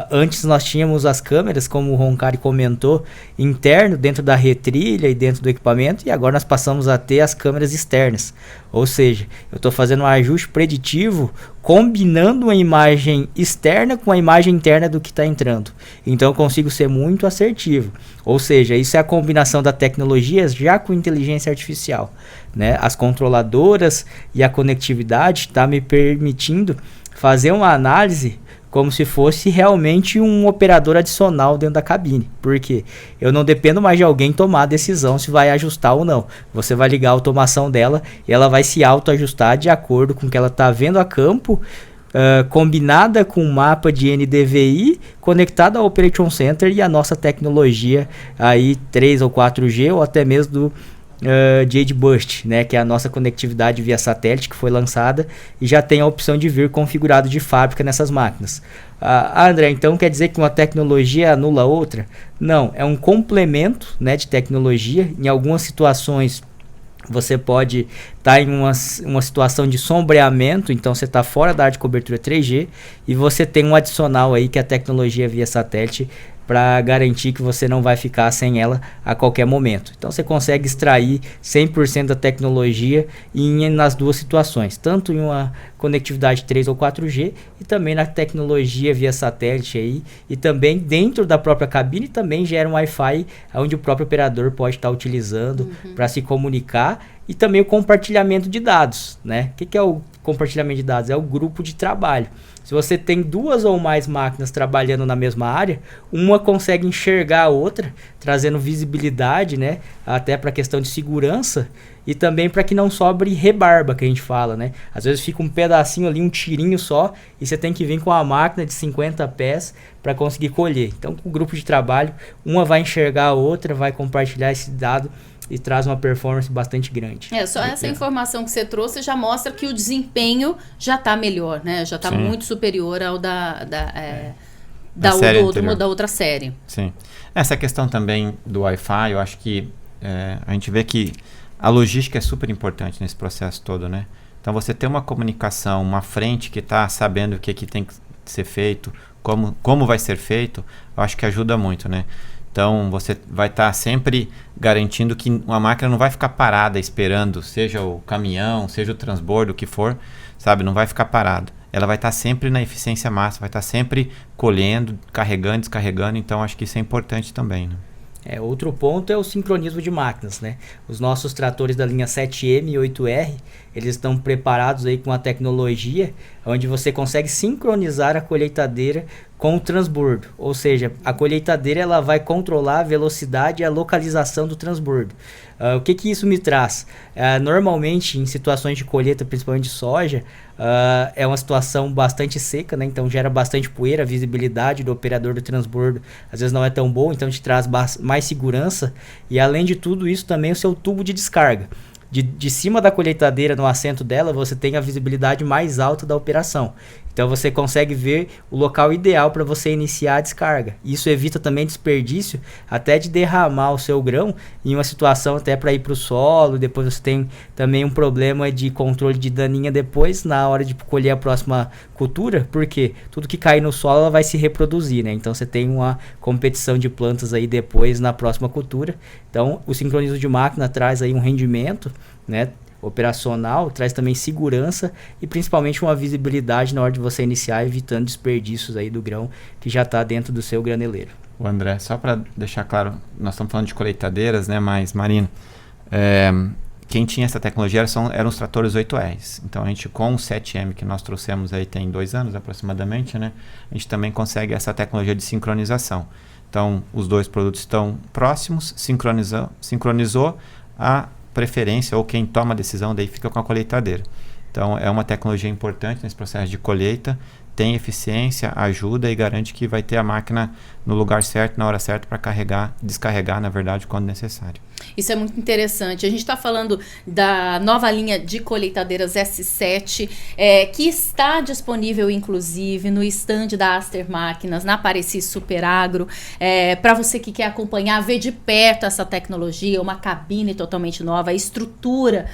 Antes nós tínhamos as câmeras, como o Roncari comentou, interno dentro da retrilha e dentro do equipamento, e agora nós passamos a ter as câmeras externas. Ou seja, eu estou fazendo um ajuste preditivo combinando uma imagem externa com a imagem interna do que está entrando. Então eu consigo ser muito assertivo. Ou seja, isso é a combinação da tecnologia já com inteligência artificial, né? As controladoras e a conectividade está me permitindo fazer uma análise como se fosse realmente um operador adicional dentro da cabine. Porque eu não dependo mais de alguém tomar a decisão se vai ajustar ou não. Você vai ligar a automação dela e ela vai se autoajustar de acordo com o que ela está vendo a campo, combinada com um mapa de NDVI conectado ao Operation Center e a nossa tecnologia aí 3 ou 4G ou até mesmo do JetBoost, né, que é a nossa conectividade via satélite que foi lançada e já tem a opção de vir configurado de fábrica nessas máquinas. André, então quer dizer que uma tecnologia anula outra? Não, é um complemento, né, de tecnologia. Em algumas situações você pode estar em uma situação de sombreamento, então você está fora da área de cobertura 3G e você tem um adicional aí que é a tecnologia via satélite para garantir que você não vai ficar sem ela a qualquer momento. Então você consegue extrair 100% da tecnologia nas duas situações, tanto em uma conectividade 3 ou 4G e também na tecnologia via satélite aí, e também dentro da própria cabine também gera um Wi-Fi onde o próprio operador pode estar utilizando para se comunicar, e também o compartilhamento de dados, né? O que é o compartilhamento de dados? É o grupo de trabalho. Se você tem duas ou mais máquinas trabalhando na mesma área, uma consegue enxergar a outra, trazendo visibilidade, né? Até para a questão de segurança e também para que não sobre rebarba, que a gente fala, né? Às vezes fica um pedacinho ali, um tirinho só, e você tem que vir com a máquina de 50 pés para conseguir colher. Então, com o grupo de trabalho, uma vai enxergar a outra, vai compartilhar esse dado e traz uma performance bastante grande. Só essa informação que você trouxe já mostra que o desempenho já está melhor, né? Já está muito superior ao da outra série. Sim. Essa questão também do Wi-Fi, eu acho que a gente vê que a logística é super importante nesse processo todo, né? Então você ter uma comunicação, uma frente que está sabendo o que tem que ser feito, como vai ser feito, eu acho que ajuda muito, né? Então você vai estar sempre garantindo que uma máquina não vai ficar parada esperando, seja o caminhão, seja o transbordo, o que for, sabe? Não vai ficar parado. Ela vai estar sempre na eficiência máxima, vai estar sempre colhendo, carregando, descarregando. Então acho que isso é importante também, né? Outro ponto é o sincronismo de máquinas, né? Os nossos tratores da linha 7M e 8R, eles estão preparados aí com a tecnologia onde você consegue sincronizar a colheitadeira com o transbordo. Ou seja, a colheitadeira ela vai controlar a velocidade e a localização do transbordo. O que isso me traz? Normalmente, em situações de colheita, principalmente de soja, é uma situação bastante seca, né? Então gera bastante poeira, a visibilidade do operador do transbordo às vezes não é tão boa, então te traz mais segurança, e além de tudo isso também o seu tubo de descarga. De cima da colheitadeira, no assento dela, você tem a visibilidade mais alta da operação. Então você consegue ver o local ideal para você iniciar a descarga. Isso evita também desperdício, até de derramar o seu grão em uma situação até para ir para o solo. Depois você tem também um problema de controle de daninha depois na hora de colher a próxima cultura, porque tudo que cair no solo ela vai se reproduzir, né? Então você tem uma competição de plantas aí depois na próxima cultura. Então o sincronismo de máquina traz aí um rendimento, né, operacional, traz também segurança e principalmente uma visibilidade na hora de você iniciar, evitando desperdícios aí do grão que já está dentro do seu graneleiro. O André, só para deixar claro, nós estamos falando de colheitadeiras, né, mas Marina, quem tinha essa tecnologia eram os tratores 8Rs. Então a gente, com o 7M que nós trouxemos aí tem 2 anos aproximadamente, né, a gente também consegue essa tecnologia de sincronização. Então os dois produtos estão próximos, sincronizou, a preferência ou quem toma a decisão daí fica com a colheitadeira. Então é uma tecnologia importante nesse processo de colheita, tem eficiência, ajuda e garante que vai ter a máquina no lugar certo, na hora certa para carregar, descarregar, na verdade, quando necessário. Isso é muito interessante. A gente está falando da nova linha de colheitadeiras S7, que está disponível, inclusive, no stand da Aster Máquinas, na Apareci Super Agro. Para você que quer acompanhar, ver de perto essa tecnologia, uma cabine totalmente nova, estrutura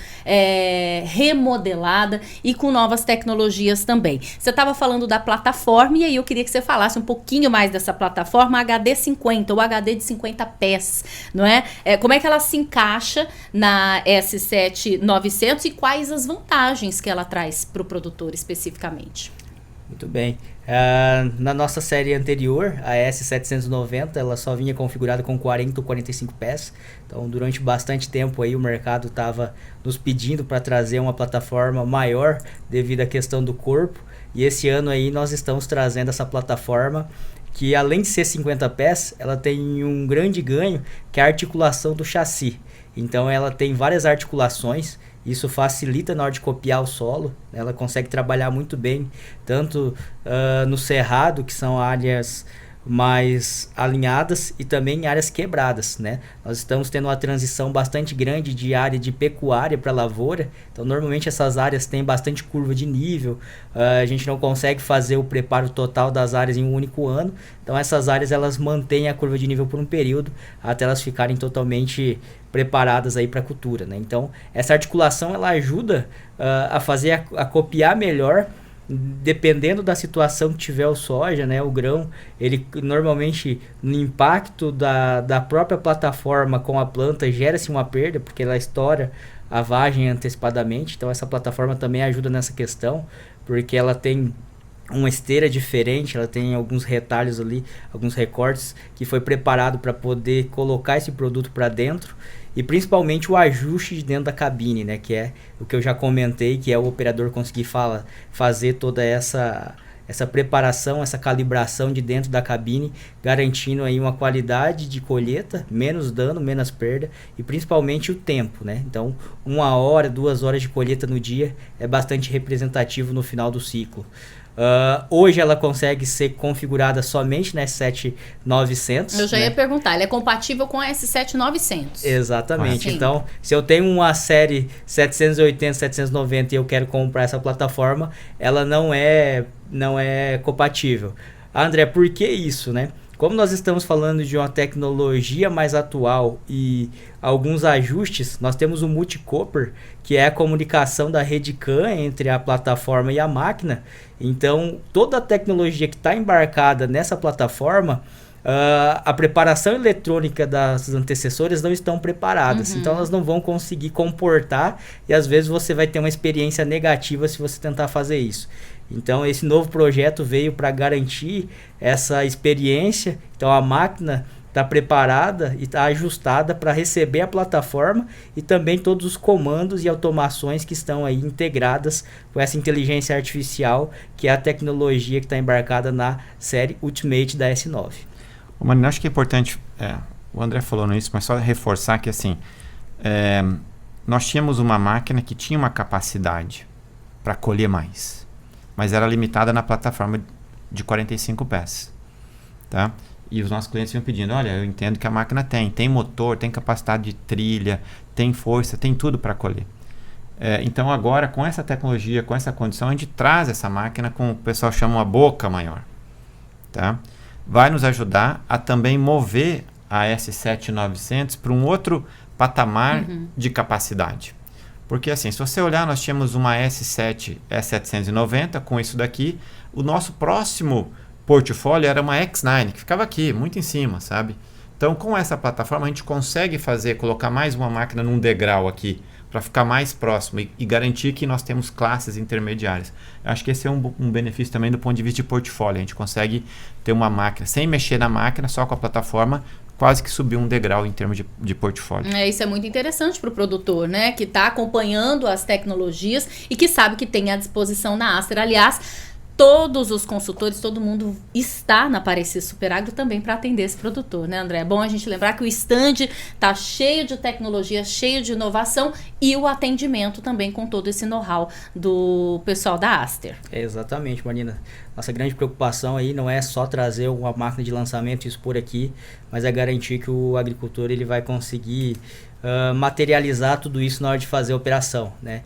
remodelada e com novas tecnologias também. Você estava falando da plataforma e aí eu queria que você falasse um pouquinho mais dessa plataforma HD50, o HD de 50 pés, não é? Como é que ela se encaixa na S7-900 e quais as vantagens que ela traz para o produtor especificamente? Muito bem. Na nossa série anterior, a S790, ela só vinha configurada com 40 ou 45 pés. Então, durante bastante tempo aí o mercado estava nos pedindo para trazer uma plataforma maior devido à questão do corpo. E esse ano aí nós estamos trazendo essa plataforma que, além de ser 50 pés, ela tem um grande ganho, que é a articulação do chassi. Então ela tem várias articulações, isso facilita na hora de copiar o solo, ela consegue trabalhar muito bem, tanto no cerrado, que são áreas mais alinhadas, e também em áreas quebradas, né? Nós estamos tendo uma transição bastante grande de área de pecuária para lavoura, então normalmente essas áreas têm bastante curva de nível, a gente não consegue fazer o preparo total das áreas em um único ano, então essas áreas elas mantêm a curva de nível por um período, até elas ficarem totalmente preparadas aí para a cultura, né? Então essa articulação ela ajuda a fazer a copiar melhor, dependendo da situação que tiver o soja, né, o grão, ele normalmente no impacto da própria plataforma com a planta gera-se uma perda, porque ela estoura a vagem antecipadamente. Então essa plataforma também ajuda nessa questão, porque ela tem uma esteira diferente, ela tem alguns retalhos ali, alguns recortes que foi preparado para poder colocar esse produto para dentro. E principalmente o ajuste de dentro da cabine, né? Que é o que eu já comentei, que é o operador conseguir fazer toda essa preparação, essa calibração de dentro da cabine, garantindo aí uma qualidade de colheita, menos dano, menos perda e principalmente o tempo, né? Então 1 hora, 2 horas de colheita no dia é bastante representativo no final do ciclo. Hoje ela consegue ser configurada somente na S7-900. Eu já né? ia perguntar, ela é compatível com a S7-900? Exatamente. Então, se eu tenho uma série 780, 790 e eu quero comprar essa plataforma, ela não é compatível. André, por que isso, né? Como nós estamos falando de uma tecnologia mais atual e alguns ajustes, nós temos o multicopper, que é a comunicação da rede CAN entre a plataforma e a máquina. Então, toda a tecnologia que está embarcada nessa plataforma, a preparação eletrônica das antecessoras não estão preparadas. Então, elas não vão conseguir comportar e às vezes você vai ter uma experiência negativa se você tentar fazer isso. Então, esse novo projeto veio para garantir essa experiência. Então, a máquina está preparada e está ajustada para receber a plataforma e também todos os comandos e automações que estão aí integradas com essa inteligência artificial, que é a tecnologia que está embarcada na série Ultimate da S9. Mano, acho que é importante, o André falou nisso, mas só reforçar que assim, nós tínhamos uma máquina que tinha uma capacidade para colher mais, mas era limitada na plataforma de 45 pés, tá? E os nossos clientes iam pedindo, olha, eu entendo que a máquina tem motor, tem capacidade de trilha, tem força, tem tudo para colher. Então agora, com essa tecnologia, com essa condição, a gente traz essa máquina com o pessoal chama uma boca maior. Tá? Vai nos ajudar a também mover a S7900 para um outro patamar de capacidade. Porque assim, se você olhar, nós tínhamos uma S790 com isso daqui. O nosso próximo portfólio era uma X9, que ficava aqui, muito em cima, sabe? Então, com essa plataforma, a gente consegue colocar mais uma máquina num degrau aqui, para ficar mais próximo e garantir que nós temos classes intermediárias. Eu acho que esse é um benefício também do ponto de vista de portfólio. A gente consegue ter uma máquina, sem mexer na máquina, só com a plataforma, quase que subir um degrau em termos de portfólio. Isso é muito interessante para o produtor, né? Que está acompanhando as tecnologias e que sabe que tem à disposição na Aster. Aliás, todos os consultores, todo mundo está na Aparecida Superagro também para atender esse produtor, né, André? É bom a gente lembrar que o stand está cheio de tecnologia, cheio de inovação e o atendimento também com todo esse know-how do pessoal da Aster. Exatamente, Marina. Nossa grande preocupação aí não é só trazer uma máquina de lançamento e expor aqui, mas é garantir que o agricultor ele vai conseguir materializar tudo isso na hora de fazer a operação, né?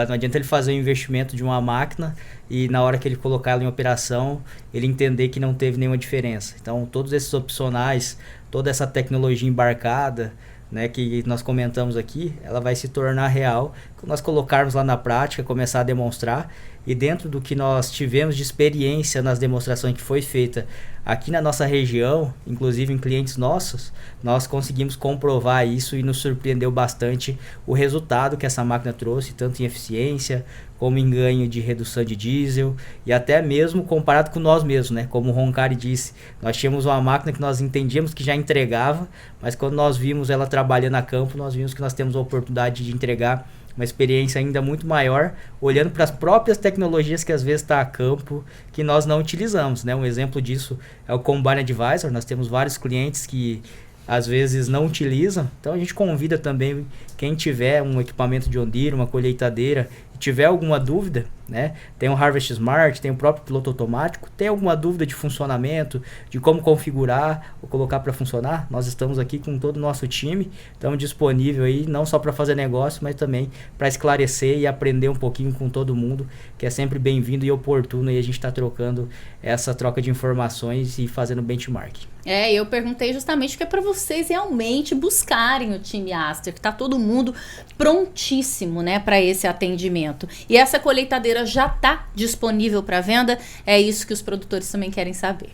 Não adianta ele fazer o investimento de uma máquina e na hora que ele colocar ela em operação, ele entender que não teve nenhuma diferença. Então, todos esses opcionais, toda essa tecnologia embarcada, né, que nós comentamos aqui, ela vai se tornar real quando nós colocarmos lá na prática, começar a demonstrar. E dentro do que nós tivemos de experiência nas demonstrações que foi feita aqui na nossa região, inclusive em clientes nossos, nós conseguimos comprovar isso e nos surpreendeu bastante o resultado que essa máquina trouxe, tanto em eficiência, como em ganho de redução de diesel, e até mesmo comparado com nós mesmos, né? Como o Roncari disse, nós tínhamos uma máquina que nós entendíamos que já entregava, mas quando nós vimos ela trabalhando a campo, nós vimos que nós temos a oportunidade de entregar uma experiência ainda muito maior, olhando para as próprias tecnologias que às vezes está a campo, que nós não utilizamos, né? Um exemplo disso é o Combine Advisor. Nós temos vários clientes que às vezes não utilizam, então a gente convida também quem tiver um equipamento de John Deere, uma colheitadeira, e tiver alguma dúvida, né? Tem o Harvest Smart, tem o próprio piloto automático, tem alguma dúvida de funcionamento, de como configurar ou colocar para funcionar, nós estamos aqui com todo o nosso time, estamos disponível aí não só para fazer negócio, mas também para esclarecer e aprender um pouquinho com todo mundo, que é sempre bem-vindo e oportuno, e a gente está trocando essa troca de informações e fazendo benchmark. Eu perguntei justamente porque é para vocês realmente buscarem o time Aster, que está todo mundo prontíssimo, né, para esse atendimento. E essa colheitadeira já está disponível para venda? É isso que os produtores também querem saber.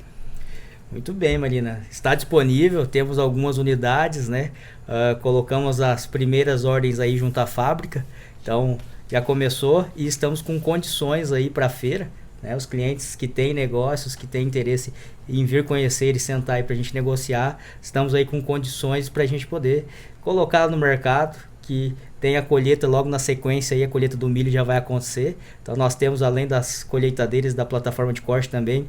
Muito bem, Marina. Está disponível, temos algumas unidades, né? Colocamos as primeiras ordens aí junto à fábrica, então já começou e estamos com condições aí para a feira. Né, os clientes que têm negócios, que têm interesse em vir conhecer e sentar aí para a gente negociar, estamos aí com condições para a gente poder colocar no mercado, que tem a colheita logo na sequência, aí a colheita do milho já vai acontecer. Então nós temos, além das colheitadeiras da plataforma de corte também,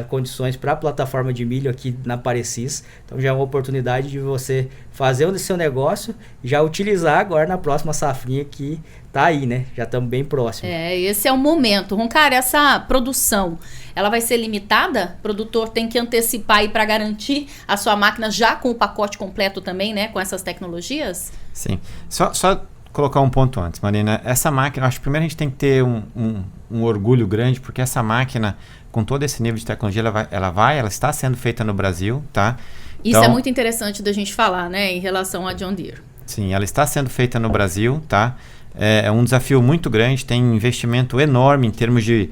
condições para a plataforma de milho aqui na Parecis. Então já é uma oportunidade de você fazer o seu negócio e já utilizar agora na próxima safrinha que tá aí, né? Já estamos bem próximos. Esse é o momento. Roncari, essa produção, ela vai ser limitada? O produtor tem que antecipar aí para garantir a sua máquina já com o pacote completo também, né? Com essas tecnologias? Sim. Só colocar um ponto antes, Marina. Essa máquina, acho que primeiro a gente tem que ter um orgulho grande, porque essa máquina, com todo esse nível de tecnologia, ela está sendo feita no Brasil, tá? Isso então, é muito interessante da gente falar, né? Em relação a John Deere. Sim, ela está sendo feita no Brasil, tá? É um desafio muito grande, tem investimento enorme em termos de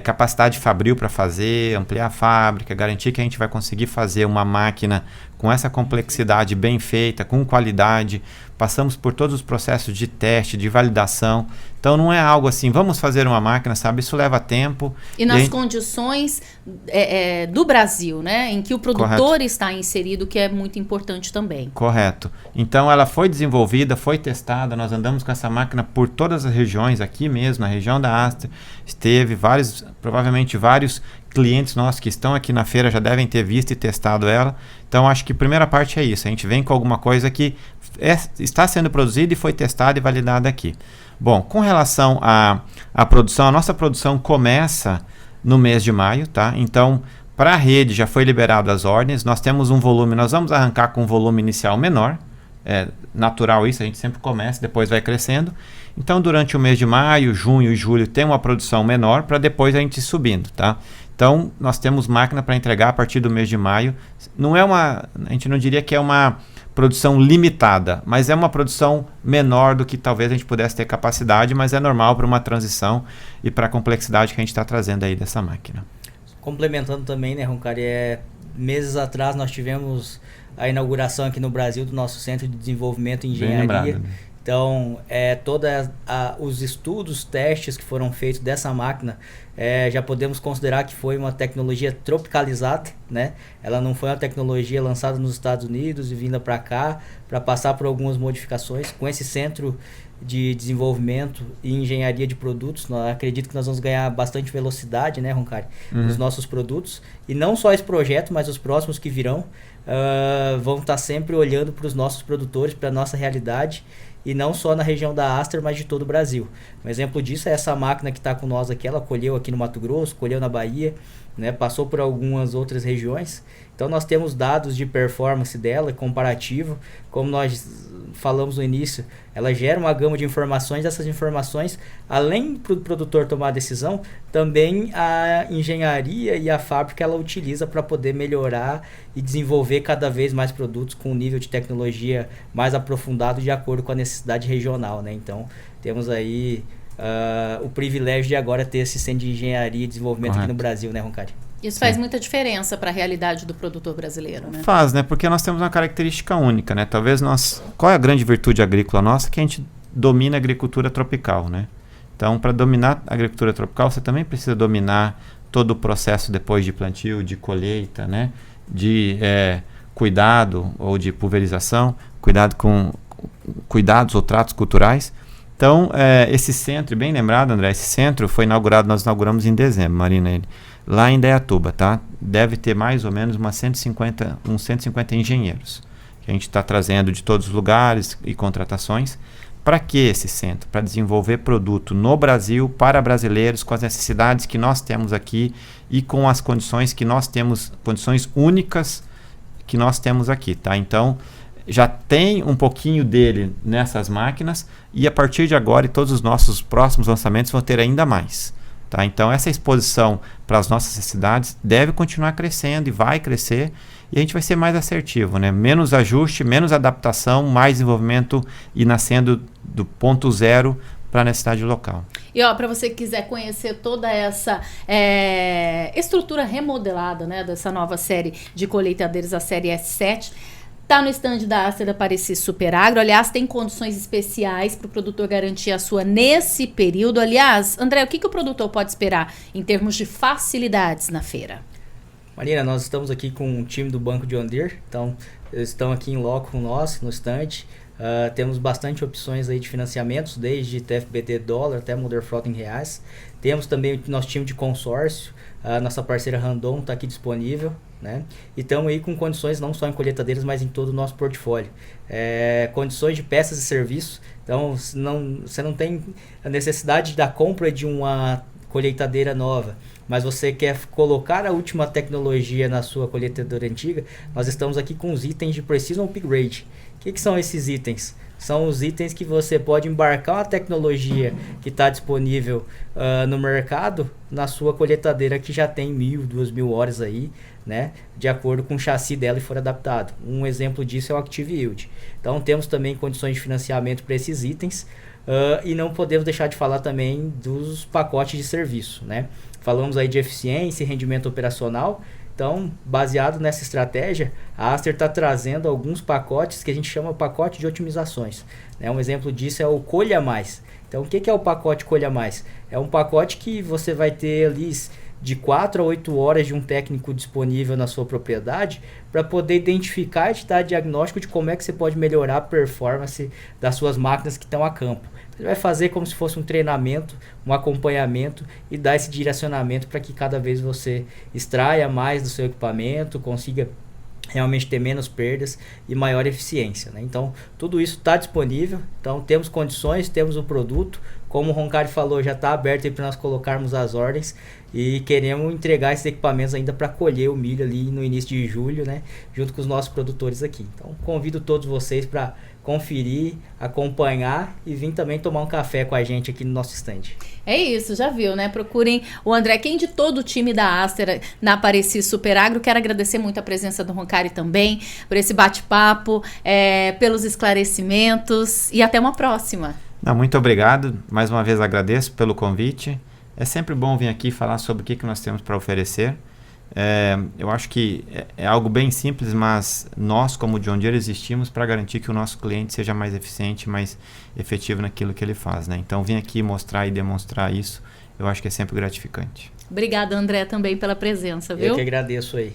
capacidade fabril para fazer, ampliar a fábrica, garantir que a gente vai conseguir fazer uma máquina com essa complexidade bem feita, com qualidade. Passamos por todos os processos de teste, de validação. Então não é algo assim, vamos fazer uma máquina, sabe? Isso leva tempo. E nas condições do Brasil, né? Em que o produtor Correto. Está inserido, que é muito importante também. Correto. Então ela foi desenvolvida, foi testada, nós andamos com essa máquina por todas as regiões, aqui mesmo, na região da Aster. Provavelmente vários clientes nossos que estão aqui na feira já devem ter visto e testado ela. Então acho que a primeira parte é isso, a gente vem com alguma coisa que está sendo produzida e foi testada e validada aqui. Bom, com relação à produção, a nossa produção começa no mês de maio, tá? Então, para a rede já foi liberado as ordens, nós temos um volume, nós vamos arrancar com um volume inicial menor, é natural isso, a gente sempre começa, depois vai crescendo, Então, durante o mês de maio, junho e julho tem uma produção menor para depois a gente ir subindo, tá? Então, nós temos máquina para entregar a partir do mês de maio. A gente não diria que é uma produção limitada, mas é uma produção menor do que talvez a gente pudesse ter capacidade, mas é normal para uma transição e para a complexidade que a gente está trazendo aí dessa máquina. Complementando também, né, Roncari, meses atrás nós tivemos a inauguração aqui no Brasil do nosso Centro de Desenvolvimento em Engenharia. Bem lembrado, né? Então, todos os estudos, testes que foram feitos dessa máquina, já podemos considerar que foi uma tecnologia tropicalizada, né? Ela não foi uma tecnologia lançada nos Estados Unidos e vinda para cá, para passar por algumas modificações. Com esse centro de desenvolvimento e engenharia de produtos, acredito que nós vamos ganhar bastante velocidade, né, Roncari, nos nossos produtos. E não só esse projeto, mas os próximos que virão vão estar sempre olhando para os nossos produtores, para a nossa realidade, e não só na região da Aster, mas de todo o Brasil. Um exemplo disso é essa máquina que está com nós aqui. Ela colheu aqui no Mato Grosso, colheu na Bahia, né, passou por algumas outras regiões. Então nós temos dados de performance dela, comparativo. Como nós falamos no início, ela gera uma gama de informações. Essas informações, além para o produtor tomar a decisão, também a engenharia e a fábrica ela utiliza para poder melhorar e desenvolver cada vez mais produtos com um nível de tecnologia mais aprofundado de acordo com a necessidade regional, né? Então temos aí o privilégio de agora ter esse centro de engenharia e desenvolvimento aqui no Brasil, né, Roncari? Isso faz muita diferença para a realidade do produtor brasileiro, né? Faz, né? Porque nós temos uma característica única, né? Talvez qual é a grande virtude agrícola nossa? Que a gente domina a agricultura tropical, né? Então, para dominar a agricultura tropical, você também precisa dominar todo o processo depois de plantio, de colheita, né? De cuidado ou de pulverização, cuidados ou tratos culturais. Então, esse centro, bem lembrado, André, esse centro foi inaugurado, nós inauguramos em dezembro, Marina, lá em Indaiatuba, tá? Deve ter mais ou menos uns 150 engenheiros, que a gente está trazendo de todos os lugares e contratações. Para que esse centro? Para desenvolver produto no Brasil, para brasileiros, com as necessidades que nós temos aqui e com as condições que nós temos, condições únicas que nós temos aqui, tá? Então, já tem um pouquinho dele nessas máquinas e a partir de agora e todos os nossos próximos lançamentos vão ter ainda mais. Tá? Então essa exposição para as nossas necessidades deve continuar crescendo e vai crescer e a gente vai ser mais assertivo, né? Menos ajuste, menos adaptação, mais desenvolvimento e nascendo do ponto zero para a necessidade local. E para você que quiser conhecer toda essa estrutura remodelada, né, dessa nova série de colheitadeiras, a série S7, tá no stand da Aster da Apareci Super Agro. Aliás, tem condições especiais para o produtor garantir a sua nesse período. Aliás, André, o que o produtor pode esperar em termos de facilidades na feira? Marina, nós estamos aqui com o time do Banco John Deere. Então, eles estão aqui em loco com nós, no stand. Temos bastante opções aí de financiamentos, desde TFBT dólar até Mulder Frota em reais. Temos também o nosso time de consórcio. A nossa parceira Randon está aqui disponível, né? E estamos aí com condições não só em colheitadeiras, mas em todo o nosso portfólio. Condições de peças e serviços. Então, você não tem a necessidade da compra de uma colheitadeira nova, mas você quer colocar a última tecnologia na sua colheitadora antiga, nós estamos aqui com os itens de Precision Upgrade. O que são esses itens? São os itens que você pode embarcar uma tecnologia que está disponível no mercado na sua colheitadeira que já tem 1.000, 2.000 horas aí, né? De acordo com o chassi dela e for adaptado. Um exemplo disso é o Active Yield. Então temos também condições de financiamento para esses itens e não podemos deixar de falar também dos pacotes de serviço, né? Falamos aí de eficiência e rendimento operacional. Então, baseado nessa estratégia, a Aster está trazendo alguns pacotes que a gente chama pacote de otimizações, né? Um exemplo disso é o Colha Mais. Então, o que é o pacote Colha Mais? É um pacote que você vai ter ali de 4 a 8 horas de um técnico disponível na sua propriedade para poder identificar e te dar diagnóstico de como é que você pode melhorar a performance das suas máquinas que estão a campo. Ele vai fazer como se fosse um treinamento, um acompanhamento e dar esse direcionamento para que cada vez você extraia mais do seu equipamento, consiga realmente ter menos perdas e maior eficiência, né? Então, tudo isso está disponível. Então, temos condições, temos o produto. Como o Roncari falou, já está aberto para nós colocarmos as ordens. e queremos entregar esses equipamentos ainda para colher o milho ali no início de julho, né, junto com os nossos produtores aqui. Então convido todos vocês para conferir, acompanhar e vir também tomar um café com a gente aqui no nosso stand. É isso, já viu, né? Procurem o André, quem de todo o time da Aster na Apareci Super Agro. Quero agradecer muito a presença do Roncari também, por esse bate-papo, pelos esclarecimentos e até uma próxima. Não, muito obrigado, mais uma vez agradeço pelo convite. É sempre bom vir aqui falar sobre o que nós temos para oferecer. Eu acho que é algo bem simples, mas nós, como John Deere, existimos para garantir que o nosso cliente seja mais eficiente, mais efetivo naquilo que ele faz, né? Então, vir aqui mostrar e demonstrar isso, eu acho que é sempre gratificante. Obrigada, André, também pela presença, viu? Eu que agradeço aí.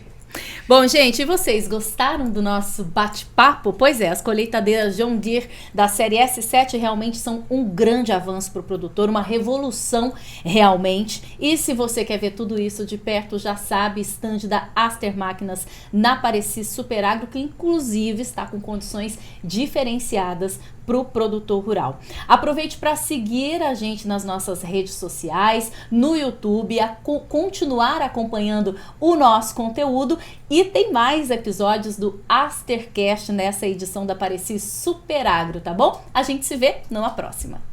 Bom, gente, e vocês gostaram do nosso bate-papo? Pois é, as colheitadeiras John Deere da série S7 realmente são um grande avanço para o produtor, uma revolução realmente. E se você quer ver tudo isso de perto, já sabe, stand da Aster Máquinas na Apareci Super Agro, que inclusive está com condições diferenciadas para o produtor rural. Aproveite para seguir a gente nas nossas redes sociais, no YouTube, continuar acompanhando o nosso conteúdo, e tem mais episódios do Astercast nessa edição da Apareci Super Agro, tá bom? A gente se vê numa próxima.